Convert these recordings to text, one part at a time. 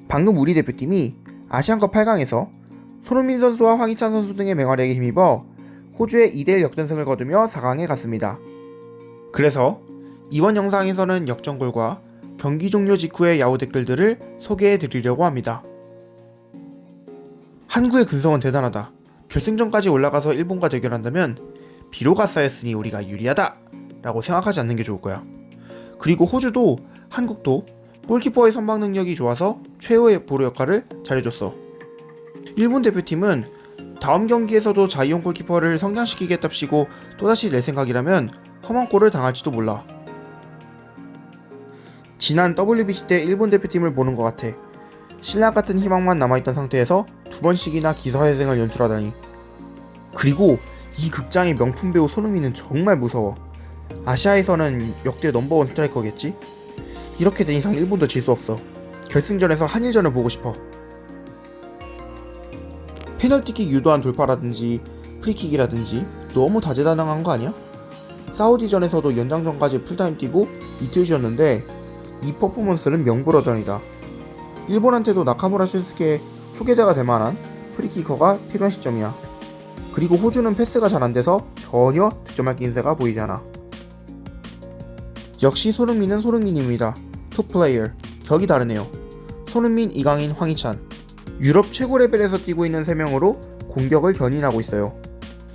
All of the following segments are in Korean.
방금 우리 대표팀이 아시안컵 8강에서 손흥민 선수와 황희찬 선수 등의 맹활약에 힘입어 호주의 2대1 역전승을 거두며 4강에 갔습니다. 그래서 이번 영상에서는 역전골과 경기 종료 직후의 야후 댓글들을 소개해 드리려고 합니다. 한국의 근성은 대단하다. 결승전까지 올라가서 일본과 대결한다면 비로가 쌓였으니 우리가 유리하다 라고 생각하지 않는 게 좋을 거야. 그리고 호주도 한국도 골키퍼의 선방 능력이 좋아서 최후의 보루 역할을 잘해줬어. 일본 대표팀은 다음 경기에서도 자이온 골키퍼를 성장시키겠답시고 또다시 낼 생각이라면 험한 골을 당할지도 몰라. 지난 WBC 때 일본 대표팀을 보는 것 같아. 신라 같은 희망만 남아있던 상태에서 2번씩이나 기사회생을 연출하다니. 그리고 이 극장의 명품 배우 손흥민은 정말 무서워. 아시아에서는 역대 넘버원 스트라이커겠지? 이렇게 된 이상 일본도 질 수 없어. 결승전에서 한일전을 보고 싶어. 페널티킥 유도한 돌파라든지 프리킥이라든지 너무 다재다능한 거 아니야? 사우디전에서도 연장전까지 풀타임 뛰고 이틀 쉬었는데 이 퍼포먼스는 명불허전이다. 일본한테도 나카무라 슌스케의 후계자가 될 만한 프리키커가 필요한 시점이야. 그리고 호주는 패스가 잘 안돼서 전혀 득점할 기세가 보이지 않아. 역시 손흥민은 손흥민입니다. 톱플레이어. 격이 다르네요. 손흥민, 이강인, 황희찬. 유럽 최고 레벨에서 뛰고 있는 3명으로 공격을 견인하고 있어요.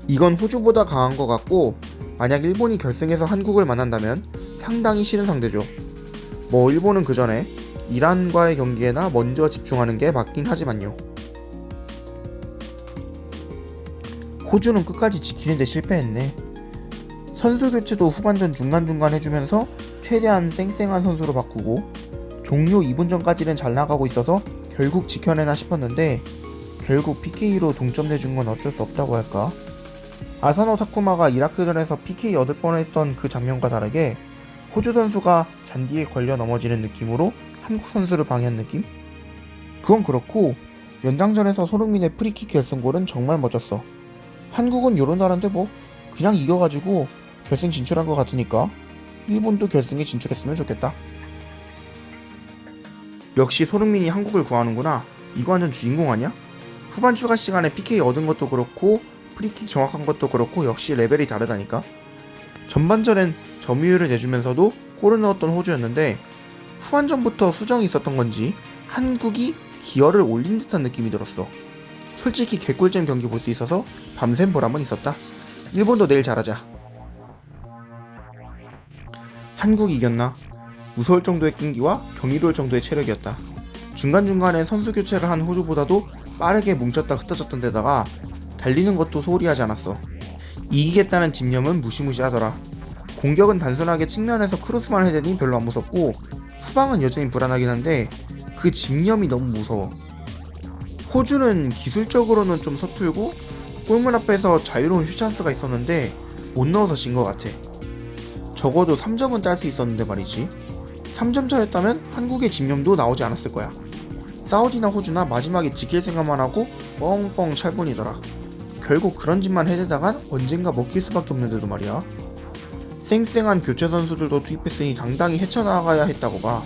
이건 호주보다 강한 것 같고 만약 일본이 결승에서 한국을 만난다면 상당히 싫은 상대죠. 뭐 일본은 그 전에 이란과의 경기에나 먼저 집중하는 게 맞긴 하지만요. 호주는 끝까지 지키는데 실패했네. 선수 교체도 후반전 중간중간 해주면서 최대한 쌩쌩한 선수로 바꾸고 종료 2분 전까지는 잘 나가고 있어서 결국 지켜내나 싶었는데 결국 PK로 동점 내준 건 어쩔 수 없다고 할까? 아사노 타쿠마가 이라크전에서 PK 얻을 뻔했던 그 장면과 다르게 호주 선수가 잔디에 걸려 넘어지는 느낌으로 한국 선수를 방해한 느낌? 그건 그렇고 연장전에서 손흥민의 프리킥 결승골은 정말 멋졌어. 한국은 요런 나라인데 뭐 그냥 이겨가지고 결승 진출한 것 같으니까 일본도 결승에 진출했으면 좋겠다. 역시 손흥민이 한국을 구하는구나. 이거 완전 주인공 아니야? 후반 추가 시간에 PK 얻은 것도 그렇고 프리킥 정확한 것도 그렇고 역시 레벨이 다르다니까. 전반전엔 점유율을 내주면서도 골을 넣었던 호주였는데 후반전부터 수정이 있었던 건지 한국이 기어를 올린 듯한 느낌이 들었어. 솔직히 개꿀잼 경기 볼 수 있어서 밤샘 보람은 있었다. 일본도 내일 잘하자. 한국이 이겼나? 무서울 정도의 끈기와 경이로울 정도의 체력이었다. 중간중간에 선수 교체를 한 호주보다도 빠르게 뭉쳤다 흩어졌던 데다가 달리는 것도 소홀히 하지 않았어. 이기겠다는 집념은 무시무시하더라. 공격은 단순하게 측면에서 크로스만 해대니 별로 안 무섭고 후방은 여전히 불안하긴 한데 그 집념이 너무 무서워. 호주는 기술적으로는 좀 서툴고 골문 앞에서 자유로운 슛찬스가 있었는데 못 넣어서 진 것 같아. 적어도 3점은 딸 수 있었는데 말이지. 3점 차였다면 한국의 집념도 나오지 않았을 거야. 사우디나 호주나 마지막에 지킬 생각만 하고 뻥뻥 찰뿐이더라. 결국 그런 짓만 해대다간 언젠가 먹힐 수밖에 없는데도 말이야. 쌩쌩한 교체 선수들도 투입했으니 당당히 헤쳐나가야 했다고 봐.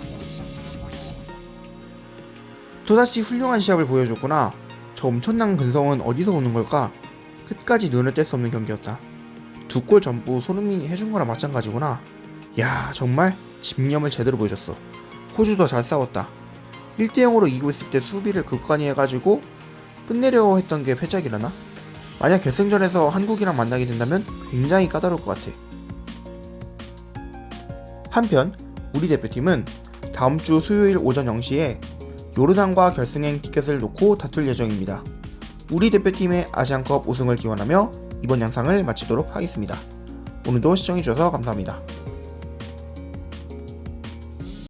또다시 훌륭한 시합을 보여줬구나. 저 엄청난 근성은 어디서 오는 걸까? 끝까지 눈을 뗄 수 없는 경기였다. 2골 전부 손흥민이 해준 거랑 마찬가지구나. 야, 정말 집념을 제대로 보여줬어. 호주도 잘 싸웠다. 1대0으로 이기고 있을 때 수비를 굳건히 해가지고 끝내려 했던 게 패작이라나? 만약 결승전에서 한국이랑 만나게 된다면 굉장히 까다로울 것 같아. 한편 우리 대표팀은 다음주 수요일 오전 0시에 요르단과 결승행 티켓을 놓고 다툴 예정입니다. 우리 대표팀의 아시안컵 우승을 기원하며 이번 영상을 마치도록 하겠습니다. 오늘도 시청해주셔서 감사합니다.